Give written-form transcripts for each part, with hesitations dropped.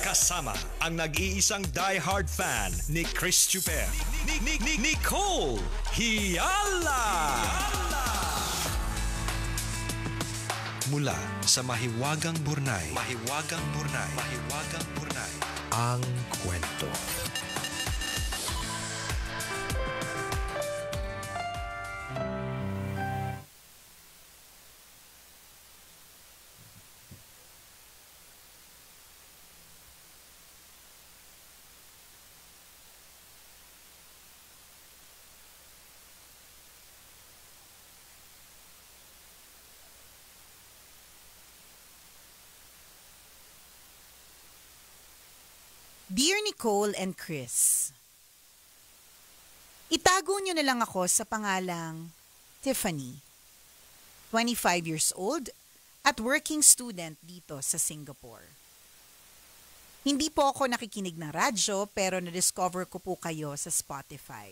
Kasama ang nag-iisang die-hard fan ni Chris Chuper, Nicole Hiala. Mula sa Mahiwagang Burnay, ang kwento. Dear Nicole and Chris, itago niyo na lang ako sa pangalang Tiffany, 25 years old at working student dito sa Singapore. Hindi po ako nakikinig ng radyo pero na-discover ko po kayo sa Spotify.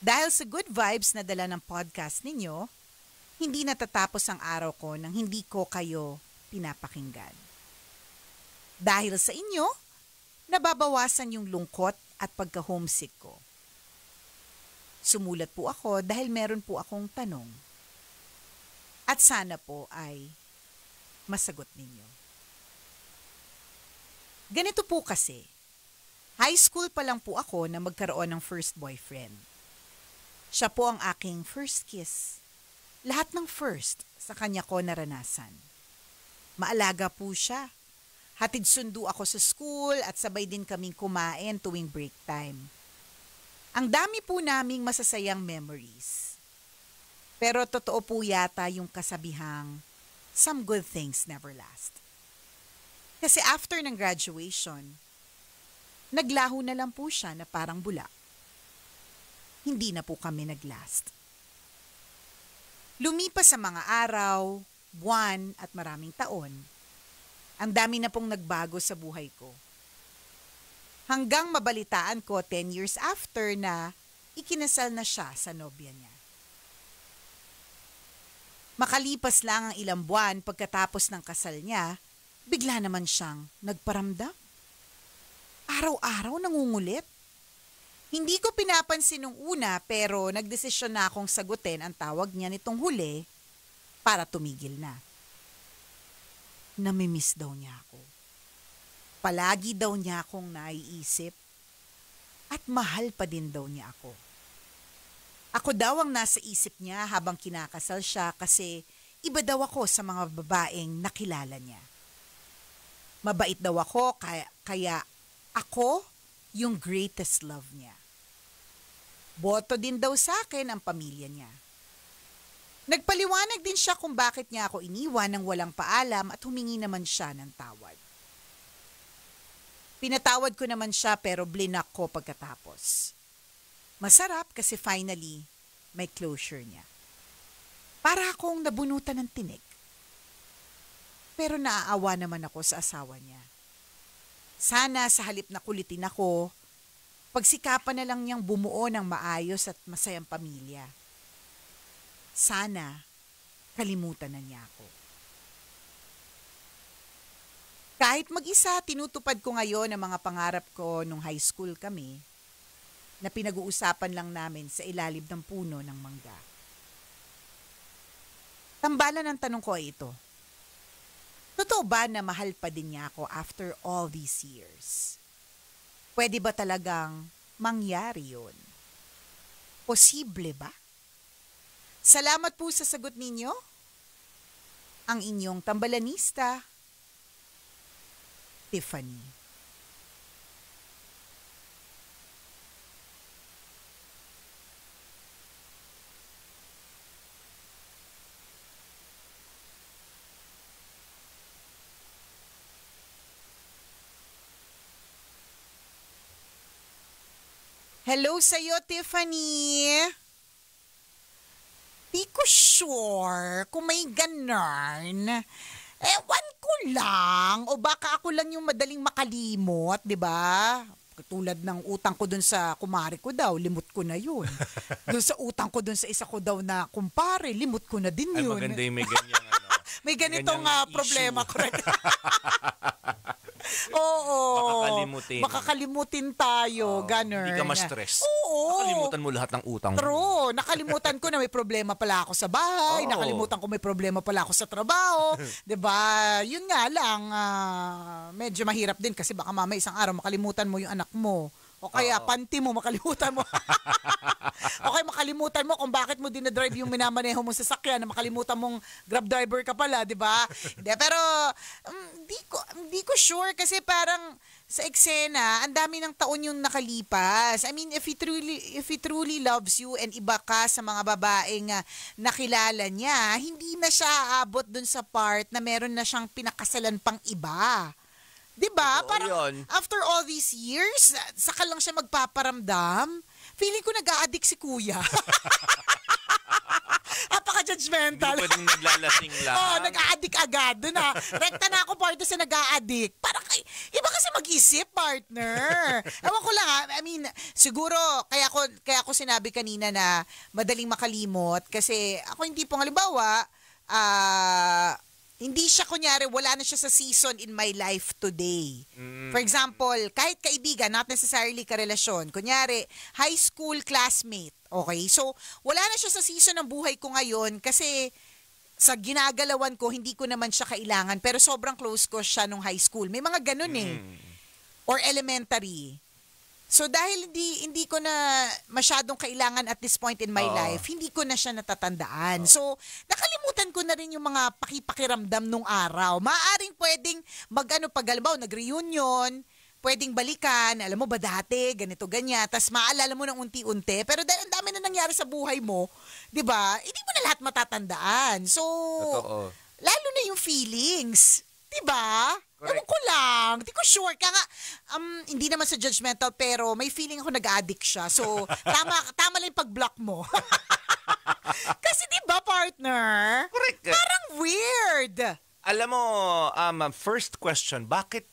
Dahil sa good vibes na dala ng podcast ninyo, hindi natatapos ang araw ko nang hindi ko kayo pinapakinggan. Dahil sa inyo, nababawasan yung lungkot at pagka-homesick ko. Sumulat po ako dahil meron po akong tanong. At sana po ay masagot ninyo. Ganito po kasi, high school pa lang po ako na magkaroon ng first boyfriend. Siya po ang aking first kiss. Lahat ng first sa kanya ko naranasan. Maalaga po siya. Hatid sundo ako sa school at sabay din kaming kumain tuwing break time. Ang dami po naming masasayang memories. Pero totoo po yata yung kasabihang, some good things never last. Kasi after ng graduation, naglaho na lang po siya na parang bula. Hindi na po kami naglast. Lumipas sa mga araw, buwan at maraming taon, ang dami na pong nagbago sa buhay ko. Hanggang mabalitaan ko 10 years after na ikinasal na siya sa nobya niya. Makalipas lang ang ilang buwan pagkatapos ng kasal niya, bigla naman siyang nagparamdam. Araw-araw nangungulit. Hindi ko pinapansin nung una pero nagdesisyon na akong sagutin ang tawag niya nitong huli para tumigil na. Namimiss daw niya ako. Palagi daw niya akong naiisip at mahal pa din daw niya ako. Ako daw ang nasa isip niya habang kinakasal siya kasi iba daw ako sa mga babaeng nakilala niya. Mabait daw ako kaya ako yung greatest love niya. Boto din daw sa akin ang pamilya niya. Nagpaliwanag din siya kung bakit niya ako iniwan ng walang paalam at humingi naman siya ng tawad. Pinatawad ko naman siya pero blinak ko pagkatapos. Masarap kasi finally may closure niya. Para akong nabunutan ng tinik. Pero naaawa naman ako sa asawa niya. Sana sa halip na kulitin ako, pagsikapan na lang niyang bumuo ng maayos at masayang pamilya. Sana kalimutan na niya ako. Kahit mag-isa, tinutupad ko ngayon ang mga pangarap ko nung high school kami na pinag-uusapan lang namin sa ilalim ng puno ng mangga. Tambalan ang tanong ko ay ito. Totoo ba na mahal pa din niya ako after all these years? Pwede ba talagang mangyari yun? Posible ba? Salamat po sa sagot ninyo. Ang inyong tambalanista, Tiffany. Hello sa'yo, Tiffany. Di ko sure kung may ganon. Ewan ko lang. O baka ako lang yung madaling makalimot, di ba? Katulad ng utang ko dun sa kumare ko daw, limot ko na yun. Dun sa utang ko dun sa isa ko daw na kumpare, limot ko na din yun. Ay, maganda yung may ganyang may ganitong problema ko rin. Oo. Makakalimutin. Makakalimutin tayo, ganun. Hindi ka ma-stress. Oo. Nakalimutan mo lahat ng utang mo. True. Nakalimutan ko na may problema pala ako sa bahay. Oo. Nakalimutan ko may problema pala ako sa trabaho. 'Di ba? Yun nga lang, medyo mahirap din kasi baka mamaya isang araw makalimutan mo yung anak mo. O kaya panty mo, makalimutan mo. O kaya makalimutan mo kung bakit mo dinadrive yung minamaneho mo sa sasakyan, na makalimutan mong grab driver ka pala, di ba? Hindi, pero hindi ko sure kasi parang sa eksena, ang dami ng taon yung nakalipas. I mean, if he truly loves you and iba ka sa mga babaeng nakilala niya, hindi na siya aabot dun sa part na meron na siyang pinakasalan pang iba. 'Di ba? Parang yun. after all these years, saka lang siya magpaparamdam. Feeling ko nag-a-addict si kuya. Napaka-judgmental. Hindi pwedeng naglalasing lang. Oo, nag-a-addict agad. Doon na. Rekta na ako partner sa nag-a-addict. Parang, iba kasi mag-isip, partner. Ewan ko lang I mean, siguro, kaya ko sinabi kanina na madaling makalimot. Kasi ako hindi pong halimbawa, hindi siya kunyari, wala na siya sa season in my life today. For example, kahit kaibigan, not necessarily karelasyon. Kunyari, high school classmate. Okay? So, wala na siya sa season ng buhay ko ngayon kasi sa ginagalawan ko, hindi ko naman siya kailangan. Pero sobrang close ko siya nung high school. May mga ganun Or elementary. So dahil hindi ko na masyadong kailangan at this point in my life, hindi ko na siya natatandaan. So nakalimutan ko na rin yung mga pakipakiramdam nung araw. Maaring pwedeng pag nag-reunion, pwedeng balikan, alam mo ba dati, ganito, ganyan, tas maalala mo ng unti-unti, pero dahil ang dami na nangyari sa buhay mo, di ba, hindi mo na lahat matatandaan. So, Totoo. lalo na yung feelings, di ba? Ewan ko lang. Di ko sure. Kaya nga, hindi naman sa judgmental, pero may feeling ako nag-addict siya. So, tama lang yung pag-block mo. Kasi di ba, partner? Correct. Parang weird. Alam mo, first question, bakit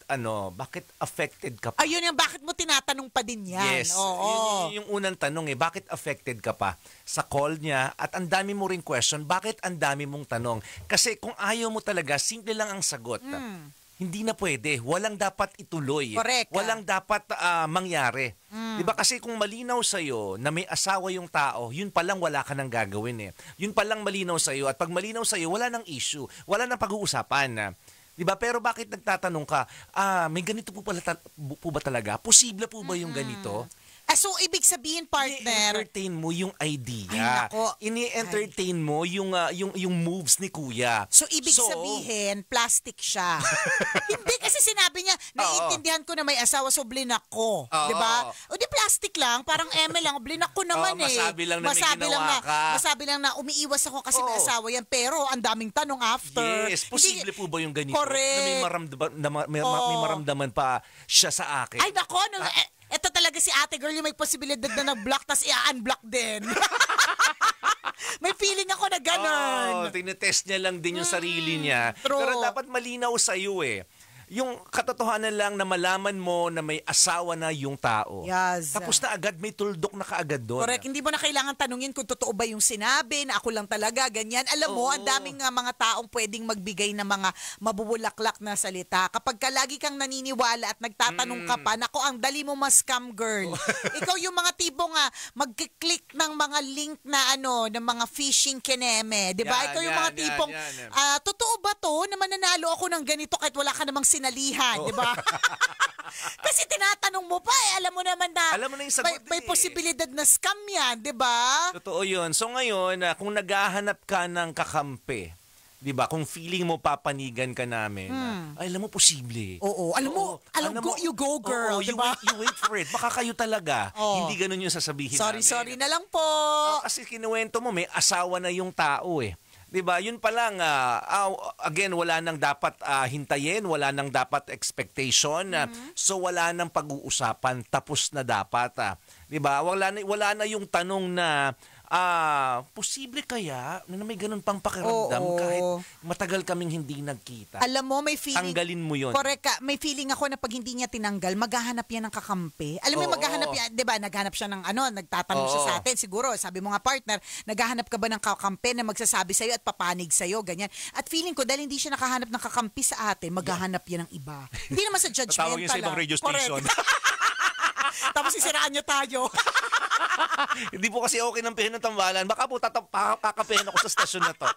affected ka pa? Ayun yung bakit mo tinatanong pa din yan. Yes. Oo. Yung unang tanong bakit affected ka pa sa call niya? At ang dami mo ring question, bakit ang dami mong tanong? Kasi kung ayaw mo talaga, simple lang ang sagot. Hindi na pwede. Walang dapat ituloy. Correct. Walang dapat mangyari. Diba? Kasi kung malinaw sa'yo na may asawa yung tao, yun palang wala ka nang gagawin Yun palang malinaw sa'yo. At pag malinaw sa'yo, wala nang issue. Wala nang pag-uusapan. Diba? Pero bakit nagtatanong ka, may ganito po ba talaga? Posible po ba yung ganito? So, ibig sabihin, partner, Ini-entertain mo yung idea. Ay, nako. Ini-entertain mo yung moves ni Kuya. so ibig sabihin, plastic siya. Hindi kasi sinabi niya, naiintindihan ko na may asawa, so blinak ko. Oo. Diba? O di plastic lang, parang eme lang, blinak ko naman masabi lang na may ginawa ka. Masabi lang na umiiwas ako kasi may asawa yan, pero ang daming tanong after. Yes, posible po ba yung ganito? Correct. Na may maramdaman pa siya sa akin? Ay, nako, eto talaga si ate girl yung may posibilidad na nag-block tas i-unblock din. May feeling ako na ganun. Tinetest niya lang din yung sarili niya. True. Pero dapat malinaw sa'yo yung katotohanan lang na malaman mo na may asawa na yung tao. Yes. Tapos na agad, may tuldok na kaagad doon. Correct. Hindi mo na kailangan tanungin kung totoo ba yung sinabi, na ako lang talaga, ganyan. Alam mo, ang daming mga taong pwedeng magbigay ng mga mabubulaklak na salita. Kapag ka lagi kang naniniwala at nagtatanong ka pa, nako, ang dali mo ma-scam, girl. Ikaw yung mga tipong mag-click ng mga link na ng mga phishing kineme. Diba? Ikaw yung mga tipong, totoo ba to na mananalo ako ng ganito kahit wala ka namang sinalihan, di ba? Kasi tinatanong mo pa alam mo naman na yung sagot may posibilidad na scam yan, di ba? Totoo yun. So ngayon, kung naghahanap ka ng kakampi, di ba, kung feeling mo papanigan ka namin, alam mo, posible. Oo, alam mo, you go girl, di ba? You wait for it. Baka kayo talaga. Hindi ganun yung sasabihin namin. Sorry na lang po. Kasi kinuwento mo, may asawa na yung tao Diba? Yun pa lang, again, wala nang dapat hintayin, wala nang dapat expectation. So wala nang pag-uusapan, tapos na dapat. Diba? Wala na yung tanong na posible kaya na may ganun pang pakiramdam kahit matagal kaming hindi nagkita. Alam mo, may feeling. Tanggalin mo yun. Correct ka. May feeling ako na pag hindi niya tinanggal, maghahanap yan ng kakampi. Alam mo, maghahanap yan, di ba, naghahanap siya ng nagtatanong siya sa atin, siguro, sabi mo nga partner, naghahanap ka ba ng kakampi na magsasabi sa'yo at papanig sa'yo, ganyan. At feeling ko, dahil hindi siya nakahanap ng kakampi sa atin, maghahanap yan ng iba. Hindi naman sa judgmental. Tatawag yun sa ibang radio station. Tapos sisiraan niyo tayo. Hindi po kasi okay ng pihin ng tambalan. Baka po kakapihin ako sa stasyon na to.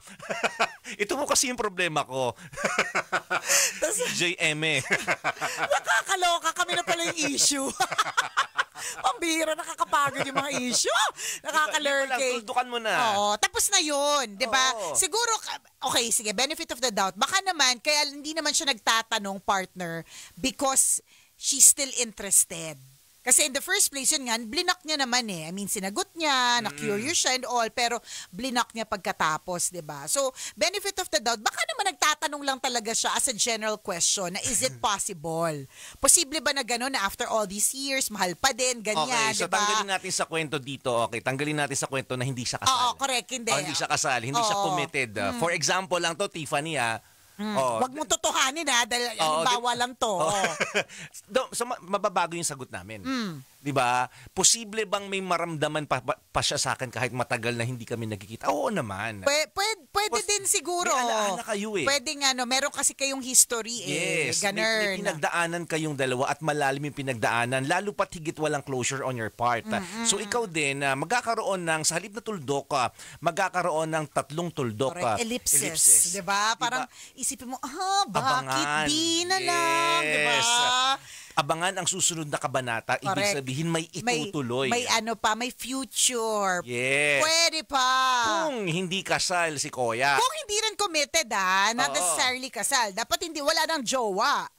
Ito po kasi yung problema ko. JM. Nakakaloka kami na pala yung issue. Pambira, nakakapagod yung mga issue. Nakaka-lurking. Tuldukan mo na. Oo, tapos na yun, di ba? Oo. Siguro, okay, sige, benefit of the doubt. Baka naman, kaya hindi naman siya nagtatanong, partner, because she's still interested. Kasi in the first place, yun nga, blinak niya naman eh. I mean, sinagot niya, na-curious siya and all, pero blinak niya pagkatapos, di ba? So, benefit of the doubt, baka naman nagtatanong lang talaga siya as a general question na is it possible? Posible ba na gano'n na after all these years, mahal pa din, ganyan, okay, so di ba? tanggalin natin sa kwento dito. Okay, tanggalin natin sa kwento na hindi siya kasal. Oo, correct, hindi. Hindi siya kasal, hindi siya committed. For example lang to, Tiffany, Huwag mong totohanin dahil halimbawa lang to. So mababago yung sagot namin. 'Di ba? Posible bang may maramdaman pa siya sa akin kahit matagal na hindi kami nagkikita? Oo naman. Pwede din siguro. May alaala kayo eh. Pwede nga, meron kasi kayong history eh. Yes, Ganun. may pinagdaanan kayong dalawa at malalim yung pinagdaanan, lalo pat higit walang closure on your part. So ikaw din, magkakaroon ng, sa halip na tuldok, magkakaroon ng 3 tuldok. Correct. Ellipses. Diba? Parang isipin mo, bakit di na lang? Yes. Diba? Abangan ang susunod na kabanata. Ibig Correct. sabihin may itutuloy. May may future. Yes. Pwede pa. Kung hindi kasal si Kuya. Kung hindi rin committed not necessarily kasal. Dapat hindi, wala nang jowa.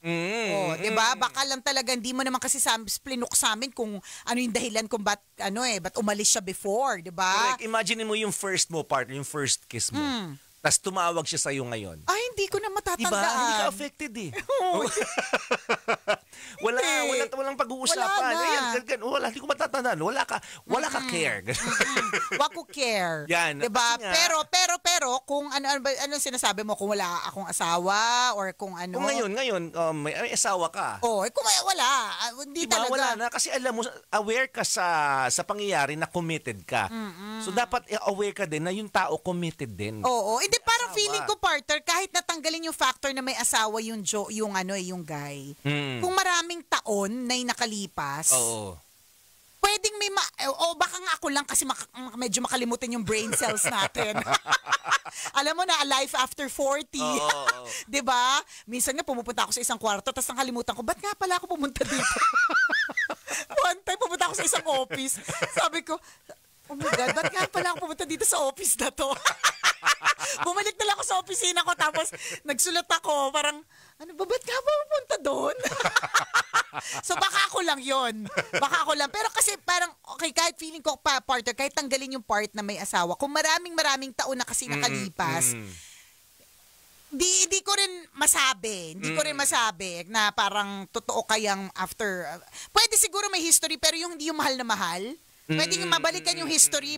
Diba? Baka lang talaga, hindi mo naman kasi plinuk sa amin kung ano yung dahilan kung ba't umalis siya before. Diba? Correct. Imagine mo yung first mo partner, yung first kiss mo. Tapos tumawag siya sa'yo ngayon. Ay, hindi ko na matatandaan. Diba? Hindi ka affected eh. Walang pag-uusapan. Wala, hindi ko matatandaan. Wala ka care. Wag ko care. Yan. Diba? Pero, kung ano sinasabi mo, kung wala akong asawa, or kung ano. Kung ngayon, may asawa ka. Kung wala, hindi diba, talaga. wala na. Kasi alam mo, aware ka sa pangyayari na committed ka. So, dapat aware ka din na yung tao committed din. Oo. Hindi, parang feeling ko, partner, kahit natanggalin yung factor na may asawa yung yung guy, kung maraming taon na yung nakalipas, pwedeng may baka nga ako lang kasi medyo makalimutan yung brain cells natin. Alam mo na, a life after 40. Diba? Minsan nga pumupunta ako sa isang kwarto tapos nakalimutan ko, ba't nga pala ako pumunta dito? One time pumunta ako sa isang office. Sabi ko, oh my God, ba't nga pala ako pumunta dito sa office na to? Bumalik na lang ako sa opisina ko tapos nagsulat ako, parang, ba't nga ba pupunta doon? So baka ako lang yon. Baka ako lang. Pero kasi parang, okay, kahit feeling ko, partner, kahit tanggalin yung part na may asawa, kung maraming taon na kasi nakalipas, Hindi ko rin masabi. Hindi ko rin masabi na parang totoo kayang after. Pwede siguro may history pero yung hindi yung mahal na mahal. Pwedeng mabalikan yung history,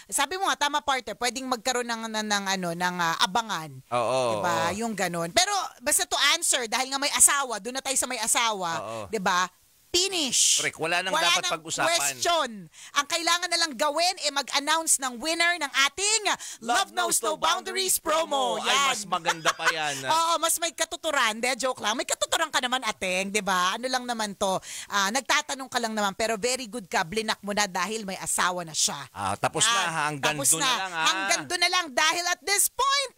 sabi mo nga tama, partner, pwedeng magkaroon ng abangan. Oo. 'Di ba? Yung ganun. Pero basta to answer dahil nga may asawa, doon na tayo sa may asawa, 'di ba? Finish. Correct. Wala nang dapat pag-usapan. Question. Ang kailangan na lang gawin mag-announce ng winner ng ating Love Knows No Boundaries promo. Yan. Ay, mas maganda pa yan. Oo, mas may katuturan. Joke lang. May katuturan ka naman, ateng, di ba? Ano lang naman to. Nagtatanong ka lang naman, pero very good ka. Blinak mo na dahil may asawa na siya. Tapos na. Hanggang doon na lang. Hanggang doon na lang dahil at this point,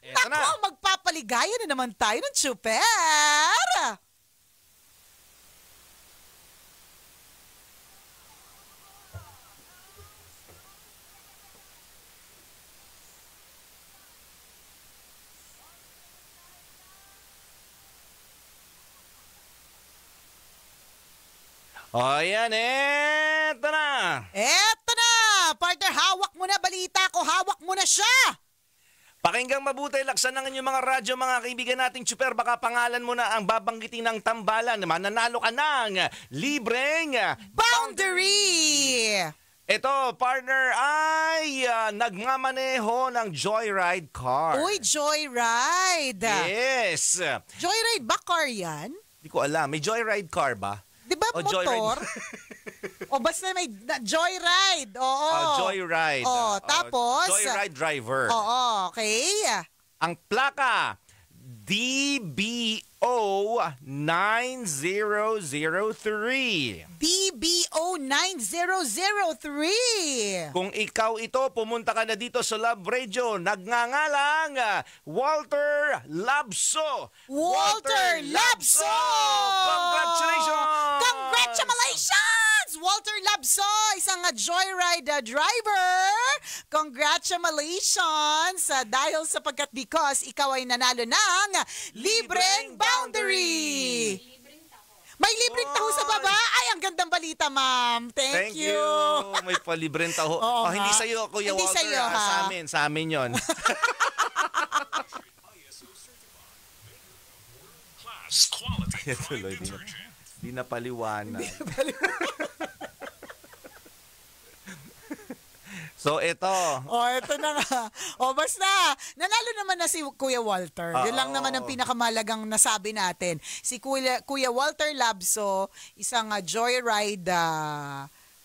naku, magpapaligaya na naman tayo ng super. O yan, eto na. Eto na! Partner, hawak mo na balita ko. Hawak mo na siya! Pakinggang mabuti, laksan ng inyong mga radyo, mga kaibigan nating super. Baka pangalan mo na ang babanggitin ng tambalan. Mananalo ka ng libreng Boundary! Ito, partner, ay nagmamaneho ng joyride car. Uy, joyride! Yes! Joyride ba car yan? Hindi ko alam. May joyride car ba? Di ba O, motor? O basta may joyride. Oo. Joyride. Oh, tapos? Joyride driver. Oo, okay. Ang plaka, DBO 9003. DBO 9003. Kung ikaw ito, pumunta ka na dito sa Love Radio. Nagngangalang Walter Labso. Walter Labso! Congratulations! Congratulations! Walter Labso, isang joyride driver. Congratulations! Dahil because ikaw ay nanalo ng libreng boundary. May libreng taho sa baba? Ay, ang gandang balita, ma'am. Thank you. May palibreng taho. Oo Hindi nga. sa'yo, Kuya Hindi Walter. sa'yo, ha? Sa amin yon. Ayan tuloy, di na paliwanag. So, ito. Ito na nga. Basta, nanalo naman na si Kuya Walter. Yun lang naman ang pinakamalagang nasabi natin. Si Kuya Walter Labso, isang joyride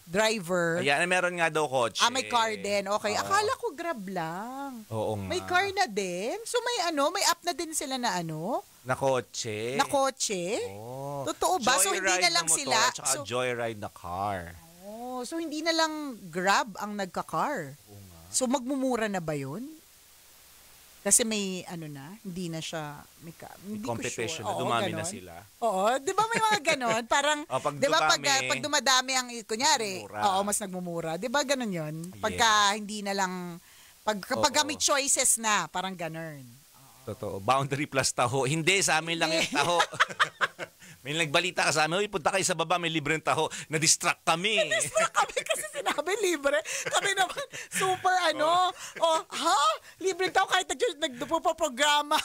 driver. Ayan, meron nga daw kotse. May car din. Okay. Akala ko Grab lang. Oo nga. May car na din. So may may app na din sila na Na kotse. na kotse. Oh. Totoo ba? So hindi na Joyride lang motor sila. at saka joyride na car. So hindi na lang Grab ang nagka-car. So magmumura na ba 'yun? Kasi may hindi na siya hindi ko Competition sure. na, dumami na sila. Oo, 'di ba may mga ganon? Parang Pag 'di ba dumami, pag dumadami ang kunyari, mura. mas nagmumura. 'Di ba ganon 'yun? Pagka hindi na lang kapag may choices na, parang ganon. Totoo. Boundary plus taho. Hindi, sa amin lang yung taho. May nagbalita ka sa amin, punta kayo sa baba, may libreng taho. Na-distract kami. Kami kasi sinabi libre. Kami naman super libre tao kahit nagpo-programa.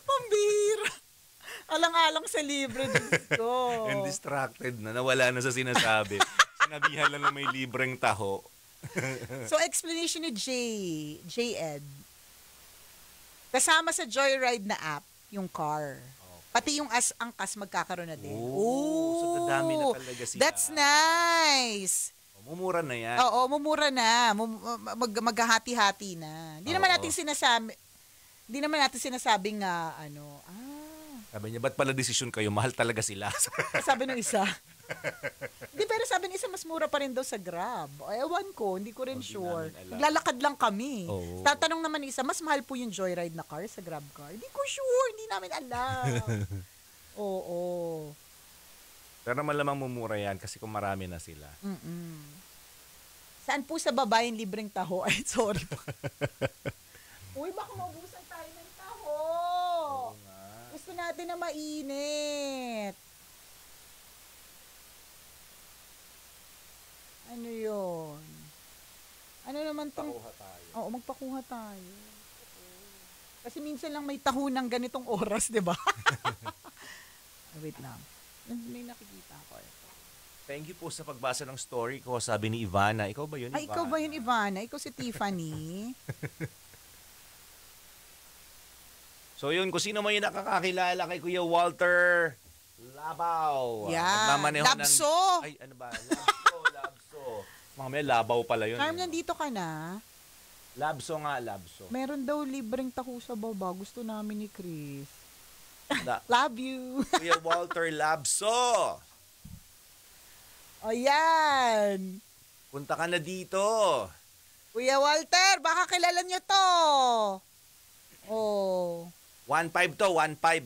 Pambira. Alang-alang sa libre dito. And distracted na, nawala na sa sinasabi. Sinabihan lang na may libreng taho. So, explanation ni J-Ed. Kasama sa Joyride na app, yung car. Pati yung angkas magkakaroon na din. So dadami na talaga sila. That's nice. Mumura na yan. Oo, mumura na. Maghahati-hati na. Hindi naman natin sinasabing Sabi niya, ba't pala desisyon kayo? Mahal talaga sila. sabi ng isa. Hindi, pero sabi ng isa, mas mura pa rin daw sa Grab. Ewan ko, hindi ko rin sure. Naglalakad lang kami. Tatanong naman ng isa, mas mahal po yung joyride na car sa Grab car. Hindi ko sure, hindi namin alam. Oo. Pero malamang mumura yan kasi kung marami na sila. Saan po sa baba yung libreng taho? Ay, sorry po. Uy, baka maubusan tayo ng taho. Gusto natin na mainit. Ano yun? Ano naman tong... Pakuha tayo. Oo, magpakuha tayo. Kasi minsan lang may taho ng ganitong oras, di ba? Wait lang. May nakikita ko. Thank you po sa pagbasa ng story ko. Sabi ni Ivana. Ikaw ba yun, Ivana? Ikaw ba yun, Ivana? Ikaw si Tiffany? So yun, kung sino man yung nakakakilala kay Kuya Walter Labaw. Yan. Nagmamaneho Labso. Ay, ano ba? Labso. Mamaya, Labaw pala yun. Carm, nandito ka na. Labso nga, Labso. Meron daw libreng taho sa baba. Gusto namin ni Chris. Love you. Kuya Walter Labso. O yan. Punta ka na dito. Kuya Walter, baka kilala nyo to. Oh. 1.5 to, 1.5.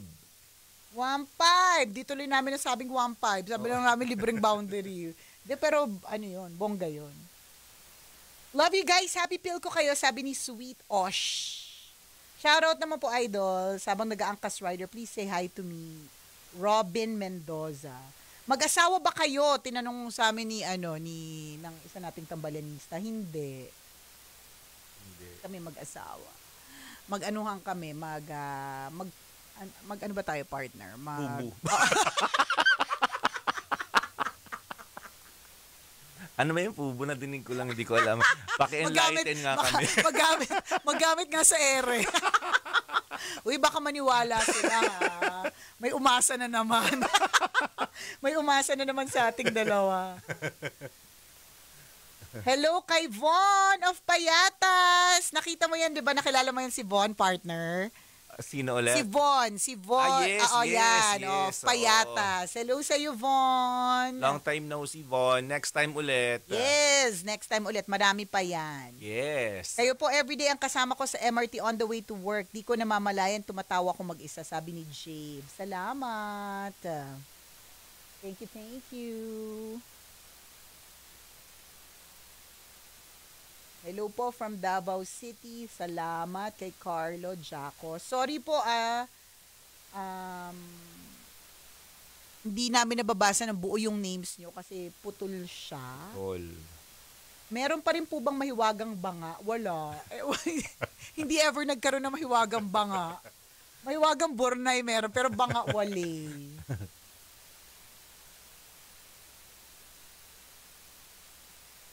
1.5. Dito tuloy namin nasabing 1.5. Sabi lang namin libreng boundary. Pero ano yun, bongga yun. Love you guys. Happy pill ko kayo, sabi ni Sweet Osh. Shoutout naman po, idol. Sabang nag-aangkas rider, please say hi to me. Robin Mendoza. Mag-asawa ba kayo? Tinanong sa amin ng isa nating tambalanista. Hindi. Kami mag-asawa. Mag-anuhan kami, mag-ano ba tayo, partner? Bubu. Ano ba yung pubo? Nadinig ko lang, hindi ko alam. Paki-enlighten nga kami. Magamit nga sa ere. Uy, baka maniwala sila. Ha? May umasa na naman. May umasa na naman sa ating dalawa. Hello kay Von of Payatas. Nakita mo yan, di ba? Nakilala mo yan si Von, partner? Sino ulit? Si Von. Yes, Yan. yes. Payatas. Hello sa iyo, Von. Long time no see, Von. Next time ulit. Yes, next time ulit. Marami pa yan. Yes. Kayo po, everyday ang kasama ko sa MRT on the way to work. Di ko namamalayan, tumatawa ko mag-isa, sabi ni Jave. Salamat. Thank you, thank you. Hello po from Davao City. Salamat kay Carlo Jaco. Sorry po, hindi namin nababasa ng buo yung names nyo kasi putol siya. Tol. Meron pa rin po bang mahiwagang banga? Wala. Hindi ever nagkaroon ng mahiwagang banga. Mahiwagang burnay meron, pero banga wali.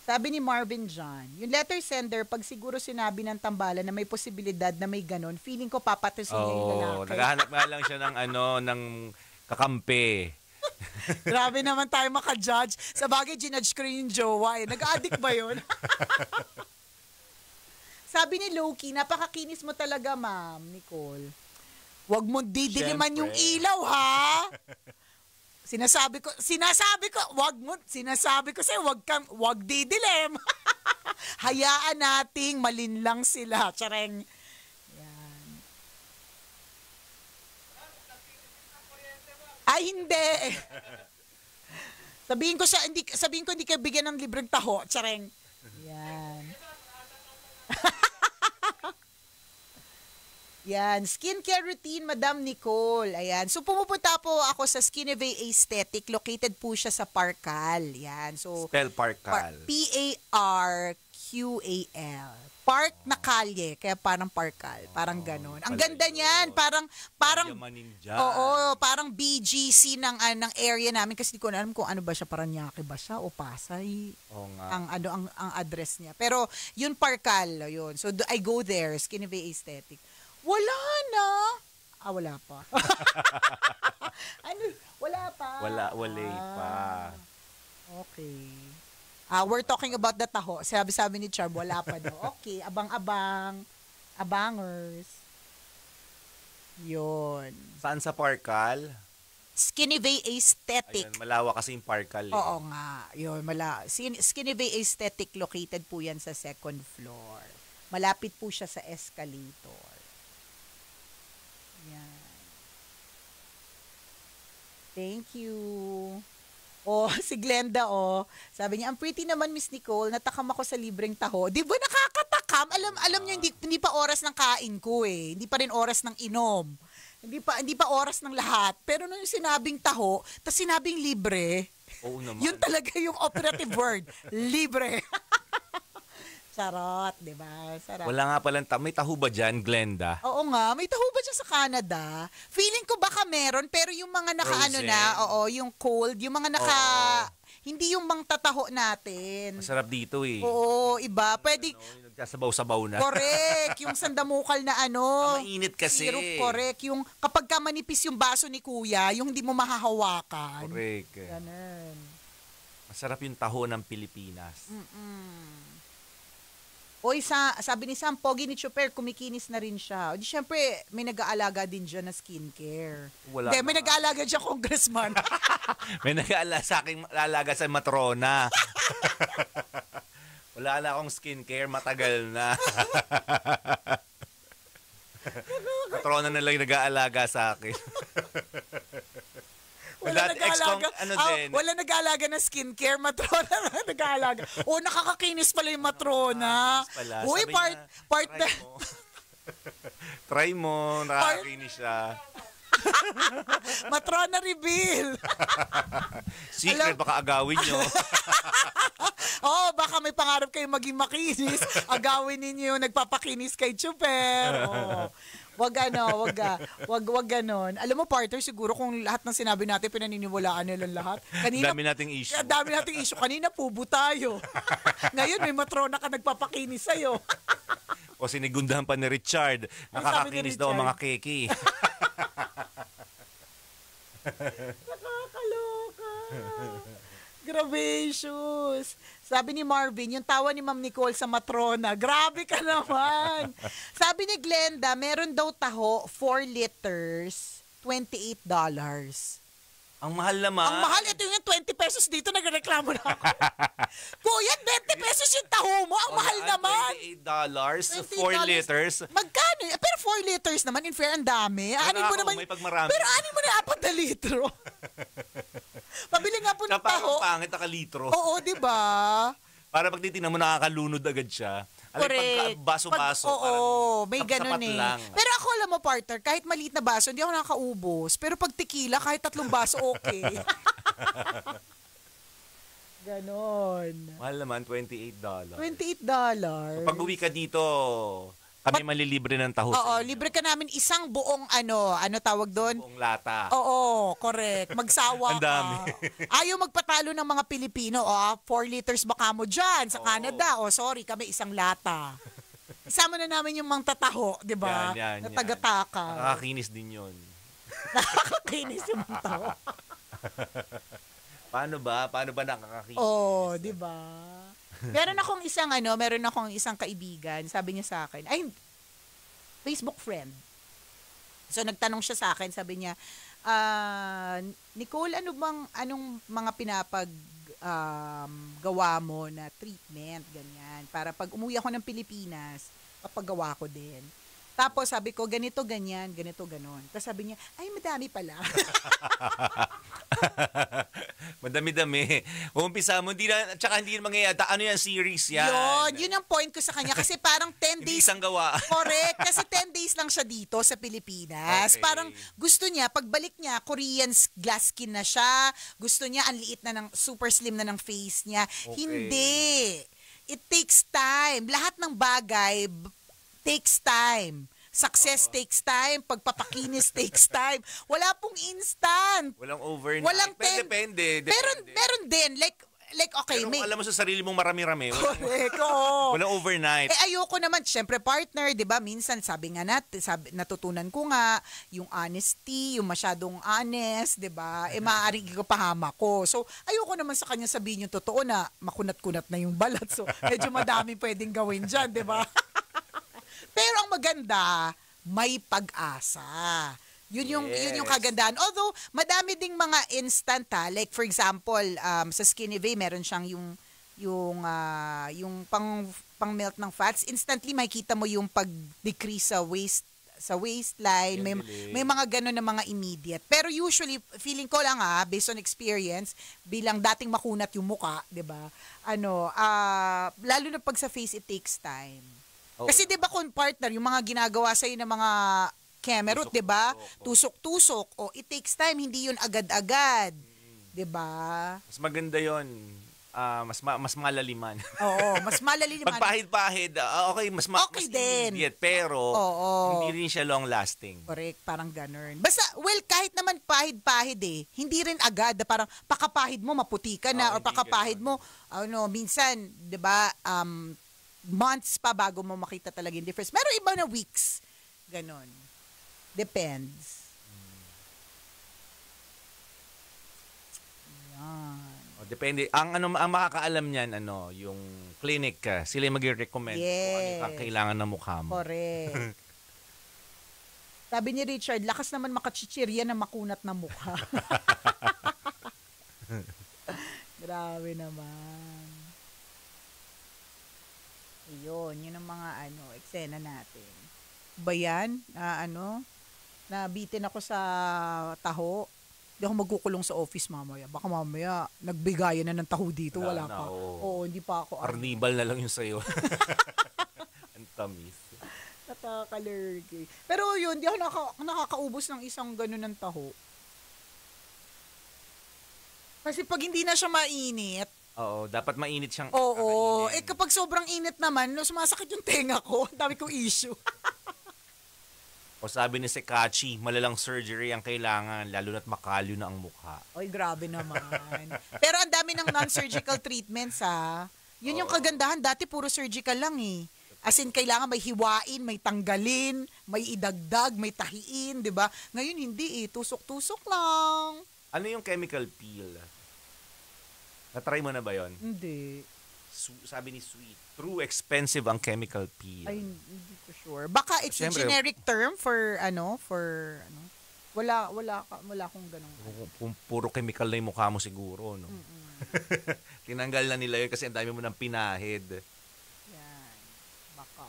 Sabi ni Marvin John, yung letter sender, pag siguro sinabi ng tambalan na may posibilidad na may ganon, feeling ko papatusin niya yung lalaki. Naghahanap nga lang siya ng kakampi. Grabe naman tayo maka-judge. Sa bagay, ginudge ko rin yung jowa eh. Nag-addict ba yun? Sabi ni Loki, napakakinis mo talaga, ma'am, Nicole. Huwag mo didiliman yung ilaw, ha? Sinasabi ko, sa'yo, wag didilim. Hayaan nating malinlang sila. Tsareng. Yan. Ay, hindi. Sabihin ko hindi ka bigyan ng libreng taho. Tsareng. Yan. Yan, skincare routine, Madam Nicole. Ayan. So, pumupunta po ako sa Skineve Aesthetic. Located po siya sa Parkal. Yan. So, Spell Parkal. P-A-R-Q-A-L. Park na kalye. Kaya parang Parkal. Parang ganon. Ang ganda niyan. Parang, oo, parang BGC ng area namin. Kasi di ko alam kung ano ba siya. Paranaque ba siya o Pasay? Oo nga. Ang address niya. Pero, yun Parkal. Yun. So, I go there. Skineve Aesthetic. Wala na. Wala pa. Wala pa. Wala pa. Okay. We're talking about the taho. Sabi ni Charm, wala pa daw. Okay, abang-abang. Abangers. Yun. Saan sa Parkal? Skineve Aesthetic. Ayun, malawak kasi yung Parkal. Oo nga. Yun, Skineve Aesthetic, located po yan sa second floor. Malapit po siya sa escalator. Yan. Thank you. Si Glenda, sabi niya, ang pretty naman, Miss Nicole, natakam ako sa libreng taho. Di ba nakakatakam? Alam niyo, hindi pa oras ng kain ko eh. Hindi pa rin oras ng inom. Hindi pa oras ng lahat. Pero nung sinabing taho, tas sinabing libre, Oo naman. yun talaga yung operative word. Libre. Sarot, di ba? Sarot. Wala nga palang may taho ba dyan, Glenda? Oo nga, may taho ba dyan sa Canada? Feeling ko baka meron, pero yung mga yung cold, yung mga hindi yung mang tataho natin. Masarap dito eh. Oo, iba. Pwede, Yung nagsasabaw-sabaw na. correct, yung sandamukal na Mainit kasi. syrup, correct. Yung kapag ka manipis yung baso ni kuya, yung hindi mo mahahawakan. Correct. Ganun. Masarap yung taho ng Pilipinas. Sabi ni Sam, pogi ni Chuper, kumikinis na rin siya. Di, syempre, may nag-aalaga din dyan na skincare. Wala May na. nag-aalaga dyan congressman. May nag-aala sa akin, alaga sa matrona. Wala na akong skincare, matagal na. Matrona na lang yung nag-aalaga sa akin. Wala nag-aalaga. Din? Wala nag-aalaga ng skincare, matrona na nag-aalaga. Nakakakinis pala yung matrona. Uy, part na. Try mo, nakakakinis siya. Matrona reveal. Secret, baka agawin nyo. Baka may pangarap kayo maging makinis. Agawin ninyo yung nagpapakinis kay Chuper. Wag ganon. Alam mo, partner, siguro kung lahat ng sinabi natin, pinaniniwalaan nila lahat. Dami nating issue. Dami nating issue. Kanina, pubo tayo. Ngayon, may matrona ka nagpapakinis sa'yo. O sinigundahan pa ni Richard. Nakakakinis daw ang mga keki. Nakakaloka. Gracious. Sabi ni Marvin, yung tawa ni Ma'am Nicole sa matrona. Grabe ka naman. Sabi ni Glenda, meron daw taho, 4 liters, $28. Ang mahal naman. Ang mahal, ito yung 20 pesos dito, nagreklamo na ako. Kuya, 20 pesos yung taho mo, ang mahal naman. $28, 4 liters. Magkano? Pero 4 liters naman, in fair, ang dami. Anin mo naman, may pagmarami. pero anin mo na 4 na litro. Pabili nga po ng taho. Napakang pangit, nakalitro. Oo, di ba? Para pag titignan mo, nakakalunod agad siya. Correct. Baso-baso. Oo, may ganun eh. Lang. Pero ako, alam mo, partner, kahit maliit na baso, hindi ako nakakaubos. Pero pag tequila, kahit 3 baso, okay. Ganon. Mahal naman, $28. $28. Pag uwi ka dito, kami malilibre ng taho. Oo, libre ka namin isang buong ano tawag doon? Buong lata. Oo, correct. Magsawa Ang dami. ka. Ayaw magpatalo ng mga Pilipino. 4 liters baka mo dyan sa Canada. Sorry, kami isang lata. Isama na namin yung mga tataho, di ba? Yan. Na taga-taka. Nakakakinis din yun. Nakakakinis yung mga taho. Paano ba nakakakinis? Di ba? Meron akong isang kaibigan, sabi niya sa akin, Facebook friend. So nagtanong siya sa akin, sabi niya, Nicole, anong mga gawa mo na treatment, ganyan, para pag umuwi ako ng Pilipinas, papagawa ko din. Tapos sabi ko, ganito, ganyan, ganito, ganon. Tapos sabi niya, madami pala. Madami-dami. Umpisa mo, tsaka hindi mangyayari. Ano yan, series yan? Yun ang point ko sa kanya. Kasi parang 10 days. Hindi isang gawa. Correct. Kasi 10 days lang siya dito sa Pilipinas. Okay. Parang gusto niya, pagbalik niya, Korean glass skin na siya. Gusto niya, ang liit na super slim na ng face niya. Okay. Hindi. It takes time. Lahat ng bagay takes time. Success takes time. Pagpapakinis takes time. Wala pong instant. Walang overnight. Depende. Meron din. Like, okay. Pero alam mo sa sarili mong marami-rami. Correct, oo. Walang overnight. Ayoko naman, syempre partner, di ba? Minsan, sabi nga natin, natutunan ko nga, yung honesty, yung masyadong honest, di ba? Maaaring ikapahama ko. So, ayoko naman sa kanya sabihin yung totoo na makunat-kunat na yung balat. So, medyo madami pwedeng gawin dyan, di ba? Pero ang maganda, may pag-asa. Yun yung kagandahan. Although, madami ding mga instant like for example, sa Skinny Way, meron siyang yung pang melt ng fats. Instantly makita mo yung pag-decrease sa waistline. May mga ganun na mga immediate. Pero usually, feeling ko lang based on experience, bilang dating makunat yung muka, 'di ba? Lalo na pag sa face, it takes time. Kasi 'di ba kung partner, yung mga ginagawa sa ng mga Kemerut, 'di ba? Tusok-tusok. It takes time, hindi 'yun agad-agad. 'Di ba? Mas maganda 'yon. Mas malaliman. Oo, mas malaliman. Pagpahid-pahid, okay, mas din. Immediate, pero hindi rin siya long-lasting. Correct, parang ganun. Basta, kahit naman pahid-pahid hindi rin agad, parang pakapahid mo, maputi ka na, or pakapahid mo, minsan, 'di ba, months pa bago mo makita talaga yung difference. Meron iba na weeks. Ganon. Depends. Yan. Depende. Ang makakaalam niyan, yung clinic ka. Sila yung mag-recommend kung ano yung kailangan ng mukha mo. Correct. Sabi ni Richard, lakas naman makachichirya na makunat na mukha. Grabe naman. Yun ang mga eksena natin. Ba yan? Nabitin ako sa taho. Hindi ako magkukulong sa office mamaya. Baka mamaya, nagbigayan na ng taho dito. Wala pa. Oo, hindi pa ako. Arnibal na lang yung sayo. Ang tamis. Nakakalergy. Pero yun, hindi ako nakakaubos ng isang ganun ng taho. Kasi pag hindi na siya mainit, dapat mainit siyang Oo. Kapag sobrang init naman, sumasakit yung tenga ko. Ang dami kong issue. O sabi ni Sekachi, malalang surgery ang kailangan, lalo na't makalyo na ang mukha. Oy, grabe naman. Pero ang dami ng non-surgical treatments, ha? Yun yung kagandahan. Dati puro surgical lang, eh. As in, kailangan may hiwain, may tanggalin, may idagdag, may tahiin, di ba? Ngayon, hindi, eh. Tusok-tusok lang. Ano yung chemical peel? Natry mo na ba yon? Hindi. Sabi ni Sweet, true expensive ang chemical peel. Ay, hindi ko sure. Baka it's Siyempre, a generic term for. Wala akong ganun. Kung puro chemical na yung mukha mo siguro, no? Tinanggal na nila yun kasi ang dami mo ng pinahid. Yan. Baka.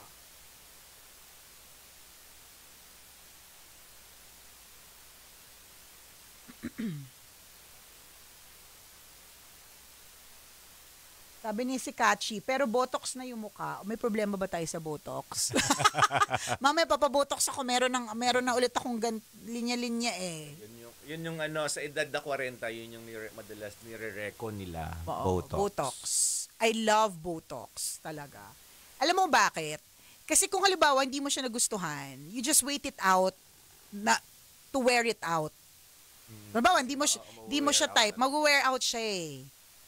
Sabi ni Sikachi, pero botox na yung mukha. May problema ba tayo sa botox? Mamaya papabotox ako, meron na ulit akong linya-linya eh. Yun yung sa edad na 40, yun yung madalas nire-reco nila. Oo, Botox. I love Botox talaga. Alam mo bakit? Kasi kung halimbawa hindi mo siya nagustuhan, you just wait it out to wear it out. Halimbawa, hindi mo siya type, mag-wear out siya eh.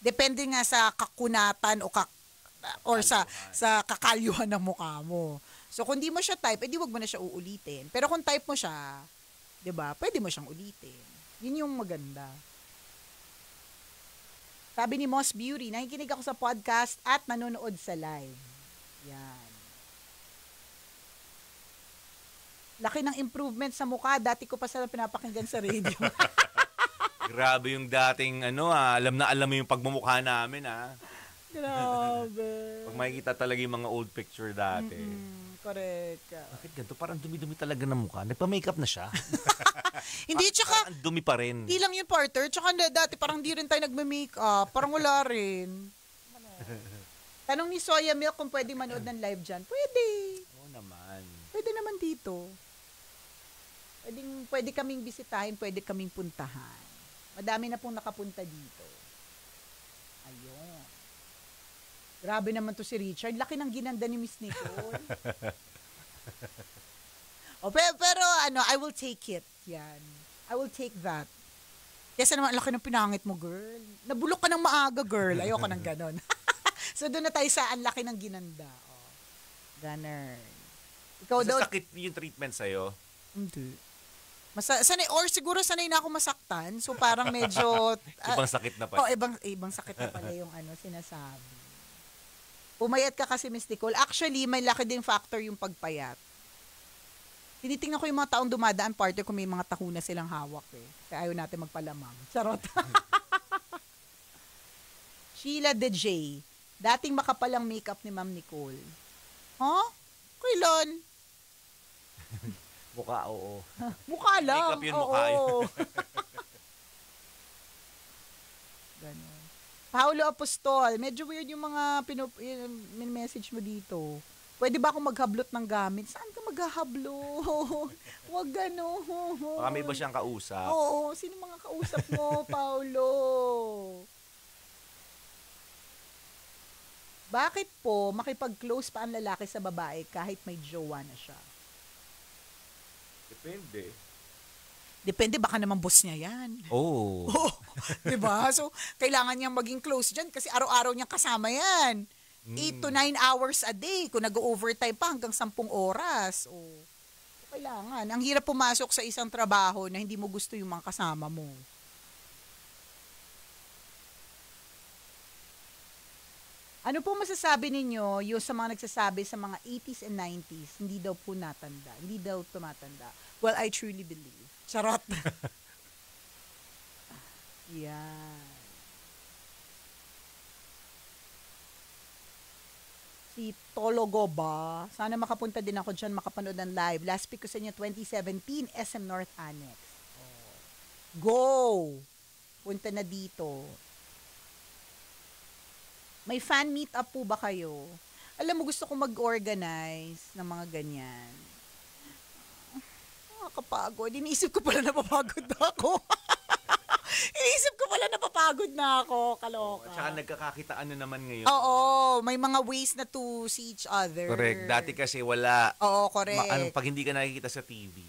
Depende nga sa kakunatan or sa kakalyuhan ng mukha mo. So kung di mo siya type, edi wag mo na siya uulitin. Pero kung type mo siya, 'di ba? Pwede mo siyang ulitin. Yun yung maganda. Sabi ni Moss Beauty, nakikinig ako sa podcast at nanonood sa live. Yan. Laki ng improvement sa mukha. Dati ko pa sila pinapakinggan sa radio. Grabe yung dating alam na alam mo yung pagmumukha namin, ha. Grabe. Pag makikita talaga yung mga old picture dati. Correct. Bakit ganito? Parang dumi-dumi talaga ng mukha. Nagpa-makeup na siya. Hindi, tsaka, parang dumi pa rin. hindi lang yung partner. Tsaka dati parang di rin tayo nagme-makeup. Parang wala rin. Tanong ni Soya Milk kung pwede manood ng live dyan. Pwede. Oo naman. Pwede naman dito. Pwede kaming bisitahin, pwede kaming puntahan. Madami na pong nakapunta dito. Ayun. Grabe naman to si Richard. Laki ng ginanda ni Miss Nicole. Pero I will take it. Yan. I will take that. Kasi naman, laki ng pinangit mo, girl. Nabulok ka ng maaga, girl. Ayoko ng ganon. So, doon na tayo sa ang laki ng ginanda. Oh. Ganun. Ikaw daw. Sakit yung treatment sa'yo? Hindi. Siguro sanay na ako masaktan. So, parang medyo. Ibang sakit na pala. Ibang sakit na pala yung sinasabi. Pumayat ka kasi, Miss Nicole. Actually, may laki ding factor yung pagpayat. Tinitingnan ko yung mga taong dumadaan, partner kung may mga tahuna silang hawak eh. Kaya ayaw natin magpalamang. Charot. Sheila De J. Dating makapalang makeup ni Ma'am Nicole. Huh? Kailan? Mukha, oo. Mukha lang. Makeup yun, mukha yun. Ganon. Paulo Apostol, medyo weird yung mga message mo dito. Pwede ba akong maghablot ng gamit? Saan ka maghahablot? Huwag gano'n. Baka may iba siyang kausap. Oo, sino mga kausap mo, Paulo? Bakit po makipag-close pa ang lalaki sa babae kahit may jowa na siya? Depende, baka naman boss niya yan. Oh. Diba? So, kailangan niyang maging close dyan kasi araw-araw niyang kasama yan. 8 to 9 hours a day. Kung nag-overtime pa hanggang 10 oras. So, kailangan. Ang hirap pumasok sa isang trabaho na hindi mo gusto yung mga kasama mo. Ano po masasabi ninyo yung sa mga nagsasabi sa mga 80s and 90s, hindi daw po natanda, hindi daw tumatanda? Well, I truly believe. Charot. Yan. Si Tologo ba? Sana makapunta din ako dyan, makapanood ng live. Last week ko sa inyo, 2017, SM North Annex. Oh. Go! Punta na dito. May fan meet up po ba kayo? Alam mo, gusto kong mag-organize ng mga ganyan. Nakakapagod. Iniisip ko pala napapagod na ako. Kaloka. Tsaka nagkakakitaan na naman ngayon. Oo, may mga ways na to see each other. Correct. Dati kasi wala. Oo, correct. Pag hindi ka nakikita sa TV,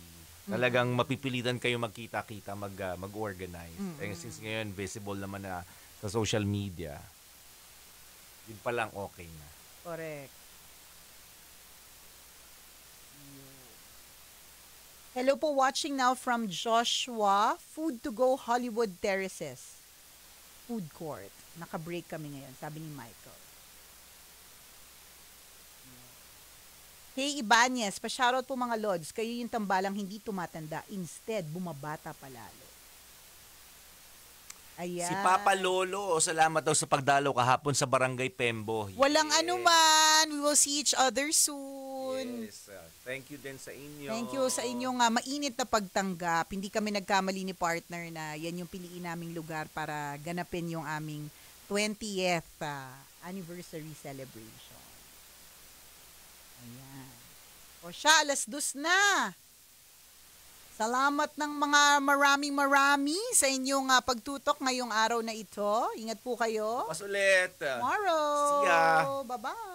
Talagang mapipilitan kayo magkita-kita, mag-organize. Since ngayon, visible naman na sa social media, yun pa lang okay na. Correct. Hello po, watching now from Joshua, Food to Go Hollywood Terraces. Food court. Naka-break kami ngayon, sabi ni Michael. Hey Ibanez, pa-shoutout po mga Lods. Kayo yung tambalang hindi tumatanda. Instead, bumabata palalo. Ayan. Si Papa Lolo, salamat daw sa pagdalaw kahapon sa Barangay Pembo. Walang anuman. We will see each other soon. Yes. Thank you din sa inyo. Thank you sa inyong mainit na pagtanggap. Hindi kami nagkamali ni partner na yan yung piliin naming lugar para ganapin yung aming 20th anniversary celebration. Ayan. O siya, 2:00 na. Salamat ng mga marami sa inyong pagtutok ngayong araw na ito. Ingat po kayo. Bukas ulit. Tomorrow. See ya. Bye-bye.